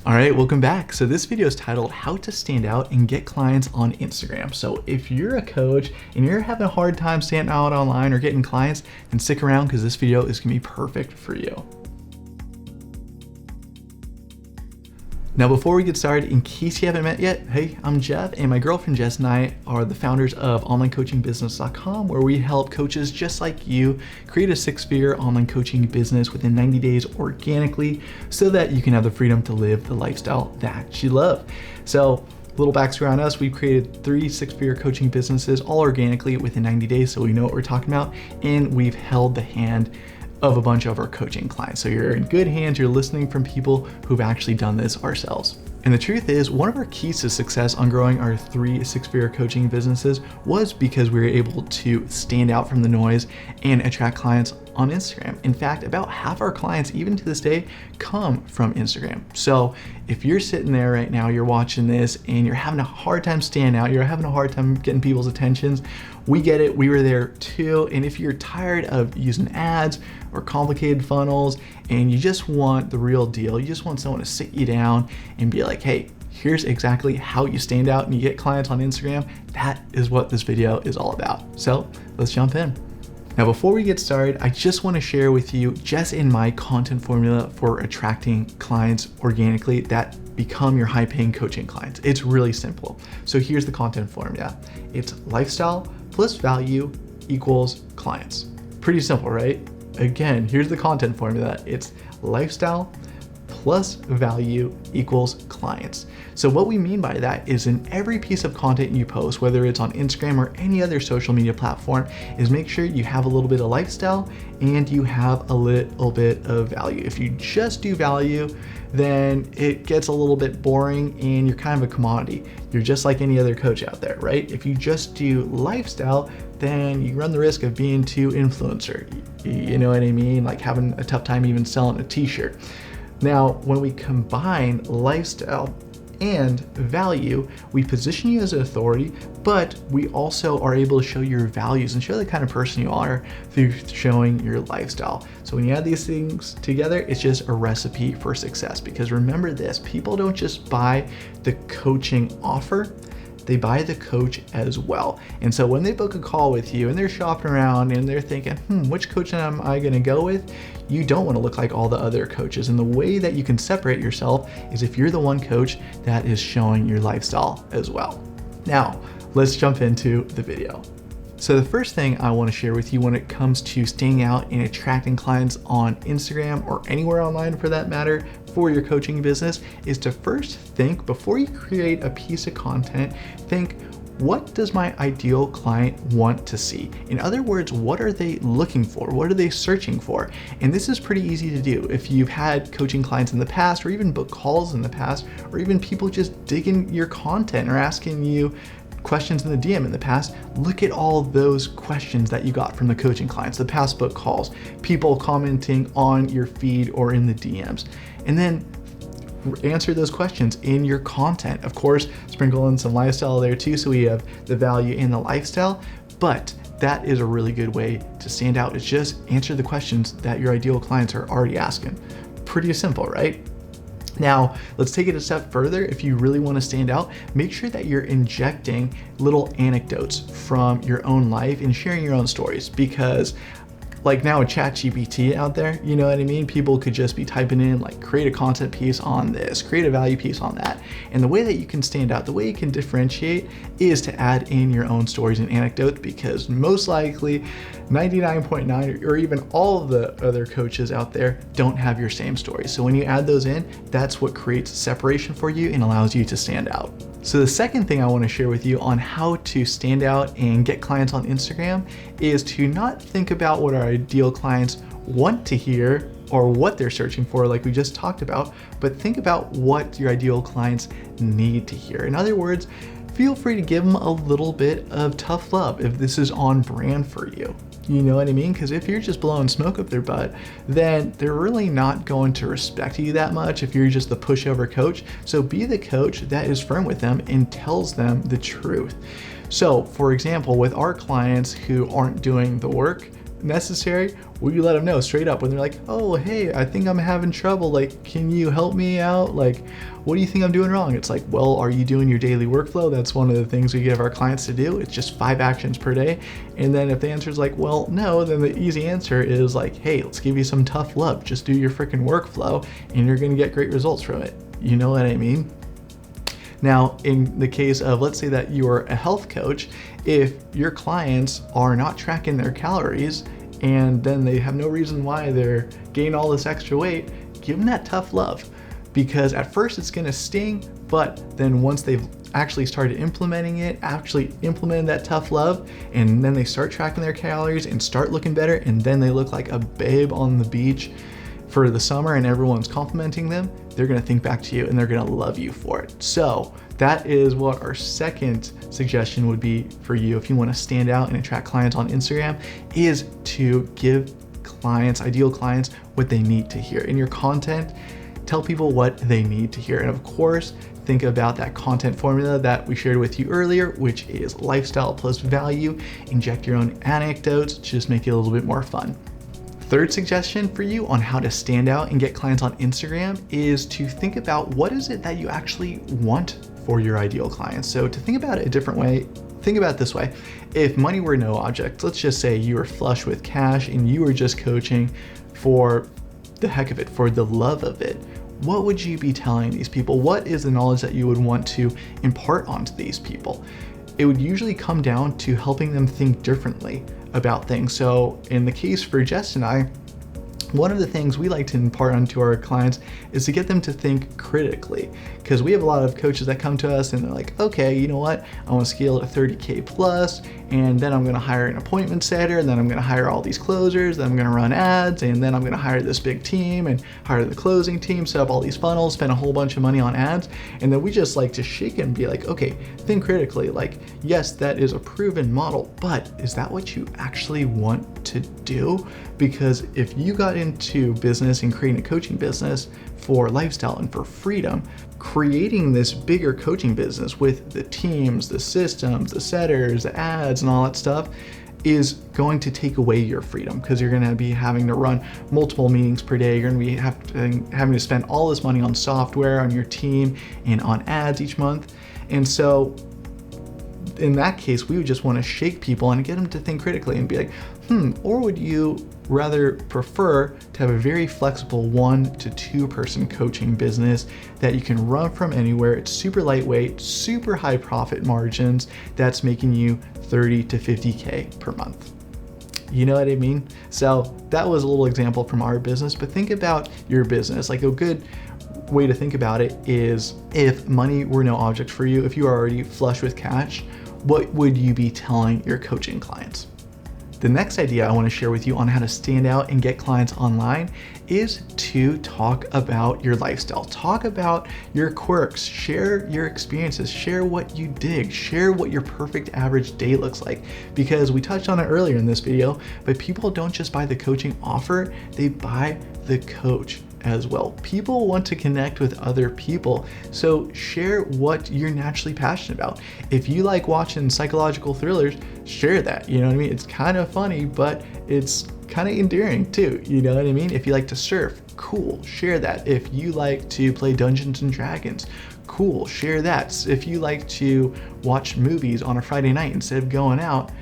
All right, welcome back. So this video is titled How to Stand Out and Get Clients on Instagram. So if you're a coach and you're having a hard time standing out online or getting clients, then stick around because this video is gonna be perfect for you. Now, before we get started, in case you haven't met yet, hey, I'm Jeff, and my girlfriend Jess and I are the founders of OnlineCoachingBusiness.com, where we help coaches just like you create a six-figure online coaching business within 90 days organically so that you can have the freedom to live the lifestyle that you love. So, a little backstory on us, we've created 3 six-figure coaching businesses all organically within 90 days, so we know what we're talking about, and we've held the hand of a bunch of our coaching clients. So you're in good hands, you're listening from people who've actually done this ourselves. And the truth is, one of our keys to success on growing our 3 six-figure coaching businesses was because we were able to stand out from the noise and attract clients on Instagram. In fact, about half our clients, even to this day, come from Instagram. So if you're sitting there right now, you're watching this and you're having a hard time standing out, you're having a hard time getting people's attentions, we get it, we were there too. And if you're tired of using ads or complicated funnels and you just want the real deal, you just want someone to sit you down and be like, hey, here's exactly how you stand out and you get clients on Instagram, that is what this video is all about. So let's jump in. Now, before we get started, I just want to share with you Jess and my content formula for attracting clients organically that become your high-paying coaching clients. It's really simple. So here's the content formula. It's lifestyle plus value equals clients. Pretty simple, right? Again, here's the content formula. It's lifestyle plus value equals clients. So what we mean by that is in every piece of content you post, whether it's on Instagram or any other social media platform, is make sure you have a little bit of lifestyle and you have a little bit of value. If you just do value, then it gets a little bit boring and you're kind of a commodity. You're just like any other coach out there, right? If you just do lifestyle, then you run the risk of being too influencer. You know what I mean? Like having a tough time even selling a t-shirt. Now, when we combine lifestyle and value, we position you as an authority, but we also are able to show your values and show the kind of person you are through showing your lifestyle. So when you add these things together, it's just a recipe for success. Because remember this, people don't just buy the coaching offer, they buy the coach as well. And so when they book a call with you and they're shopping around and they're thinking, which coach am I gonna go with? You don't wanna look like all the other coaches. And the way that you can separate yourself is if you're the one coach that is showing your lifestyle as well. Now, let's jump into the video. So the first thing I want to share with you when it comes to standing out and attracting clients on Instagram or anywhere online for that matter for your coaching business is to first think, before you create a piece of content, think, what does my ideal client want to see? In other words, what are they looking for? What are they searching for? And this is pretty easy to do. If you've had coaching clients in the past or even book calls in the past, or even people just digging your content or asking you questions in the DM in the past, look at all those questions that you got from the coaching clients, the past book calls, people commenting on your feed or in the DMs, and then answer those questions in your content. Of course, sprinkle in some lifestyle there too, so we have the value and the lifestyle, but that is a really good way to stand out. It's just answer the questions that your ideal clients are already asking. Pretty simple, right? Now, let's take it a step further. If you really want to stand out, make sure that you're injecting little anecdotes from your own life and sharing your own stories, because like now with ChatGPT out there, you know what I mean? People could just be typing in like, create a content piece on this, create a value piece on that. And the way that you can stand out, the way you can differentiate is to add in your own stories and anecdotes, because most likely 99.9 or even all of the other coaches out there don't have your same story. So when you add those in, that's what creates separation for you and allows you to stand out. So the second thing I want to share with you on how to stand out and get clients on Instagram is to not think about what our ideal clients want to hear or what they're searching for, like we just talked about, but think about what your ideal clients need to hear. In other words, feel free to give them a little bit of tough love if this is on brand for you. You know what I mean? Because if you're just blowing smoke up their butt, then they're really not going to respect you that much if you're just the pushover coach. So be the coach that is firm with them and tells them the truth. So for example, with our clients who aren't doing the work, necessary, we let them know straight up when they're like, oh, hey, I think I'm having trouble. Like, can you help me out? Like, what do you think I'm doing wrong? It's like, well, are you doing your daily workflow? That's one of the things we give our clients to do. It's just 5 actions per day. And then if the answer is like, well, no, then the easy answer is like, hey, let's give you some tough love. Just do your freaking workflow and you're going to get great results from it. You know what I mean? Now, in the case of, let's say that you are a health coach, if your clients are not tracking their calories and then they have no reason why they're gaining all this extra weight, give them that tough love. Because at first it's gonna sting, but then once they've actually started implementing it, actually implemented that tough love, and then they start tracking their calories and start looking better, and then they look like a babe on the beach for the summer and everyone's complimenting them, they're gonna think back to you and they're gonna love you for it. So that is what our second suggestion would be for you if you wanna stand out and attract clients on Instagram, is to give clients, ideal clients, what they need to hear. In your content, tell people what they need to hear. And of course, think about that content formula that we shared with you earlier, which is lifestyle plus value. Inject your own anecdotes, just make it a little bit more fun. Third suggestion for you on how to stand out and get clients on Instagram is to think about what is it that you actually want for your ideal clients. So to think about it a different way, think about it this way. If money were no object, let's just say you were flush with cash and you were just coaching for the heck of it, for the love of it, what would you be telling these people? What is the knowledge that you would want to impart onto these people? It would usually come down to helping them think differently about things. So in the case for Jess and I, one of the things we like to impart onto our clients is to get them to think critically, because we have a lot of coaches that come to us and they're like, okay, you know what? I want to scale to 30K plus, and then I'm going to hire an appointment setter, and then I'm going to hire all these closers, then I'm going to run ads, and then I'm going to hire this big team and hire the closing team, set up all these funnels, spend a whole bunch of money on ads. And then we just like to shake it and be like, okay, think critically. Like, yes, that is a proven model, but is that what you actually want to do? Because if you got into business and creating a coaching business for lifestyle and for freedom, creating this bigger coaching business with the teams, the systems, the setters, the ads, and all that stuff is going to take away your freedom, because you're going to be having to run multiple meetings per day. You're going to be having to spend all this money on software, on your team, and on ads each month. And so in that case, we would just want to shake people and get them to think critically and be like, or would you rather prefer to have a very flexible 1 to 2 person coaching business that you can run from anywhere? It's super lightweight, super high profit margins, that's making you 30 to 50K per month. You know what I mean? So that was a little example from our business, but think about your business. Like, a good way to think about it is, if money were no object for you, if you are already flush with cash, what would you be telling your coaching clients? The next idea I want to share with you on how to stand out and get clients online is to talk about your lifestyle. Talk about your quirks, share your experiences, share what you dig, share what your perfect average day looks like. Because we touched on it earlier in this video, but people don't just buy the coaching offer, they buy the coach as well. People want to connect with other people, so share what you're naturally passionate about. If you like watching psychological thrillers, share that. You know what I mean? It's kind of funny, but it's kind of endearing too. You know what I mean? If you like to surf, cool, share that. If you like to play Dungeons and Dragons, cool, share that. If you like to watch movies on a Friday night instead of going out,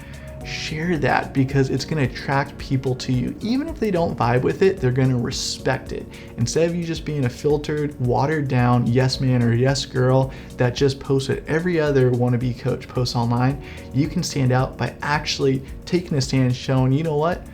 share that, because it's going to attract people to you. Even if they don't vibe with it, they're going to respect it. Instead of you just being a filtered, watered down yes man or yes girl that just posts what every other wannabe coach posts online, you can stand out by actually taking a stand and showing, you know what,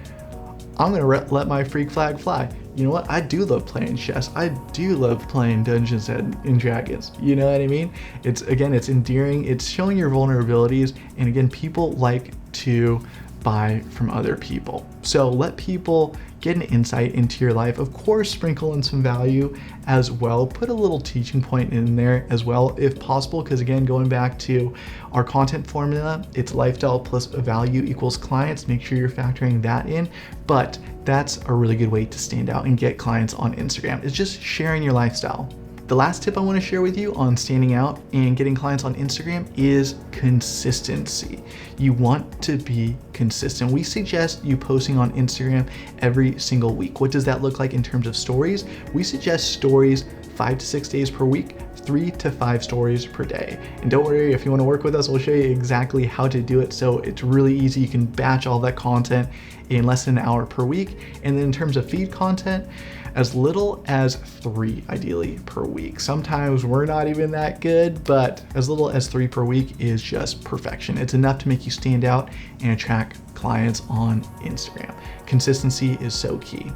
I'm going to let my freak flag fly. You know what? I do love playing chess. I do love playing Dungeons and Dragons. You know what I mean? It's endearing. It's showing your vulnerabilities. And again, people like to buy from other people. So let people get an insight into your life. Of course, sprinkle in some value as well. Put a little teaching point in there as well, if possible, because again, going back to our content formula, it's lifestyle plus value equals clients. Make sure you're factoring that in. But that's a really good way to stand out and get clients on Instagram, is just sharing your lifestyle. The last tip I want to share with you on standing out and getting clients on Instagram is consistency. You want to be consistent. We suggest you posting on Instagram every single week. What does that look like in terms of stories? We suggest stories 5 to 6 days per week, 3 to 5 stories per day. And don't worry, if you want to work with us, we'll show you exactly how to do it. So it's really easy. You can batch all that content in less than an hour per week. And then in terms of feed content, as little as 3 ideally per week. Sometimes we're not even that good, but as little as 3 per week is just perfection. It's enough to make you stand out and attract clients on Instagram. Consistency is so key.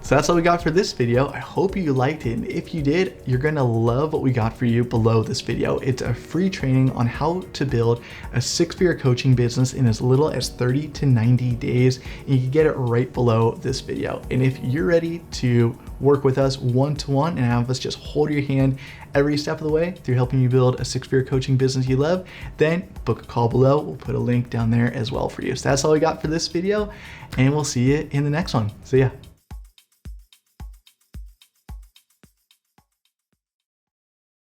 So that's all we got for this video. I hope you liked it. And if you did, you're gonna love what we got for you below this video. It's a free training on how to build a 6-figure coaching business in as little as 30 to 90 days. And you can get it right below this video. And if you're ready to work with us one-to-one and have us just hold your hand every step of the way through helping you build a 6-figure coaching business you love, then book a call below. We'll put a link down there as well for you. So that's all we got for this video, and we'll see you in the next one. So yeah.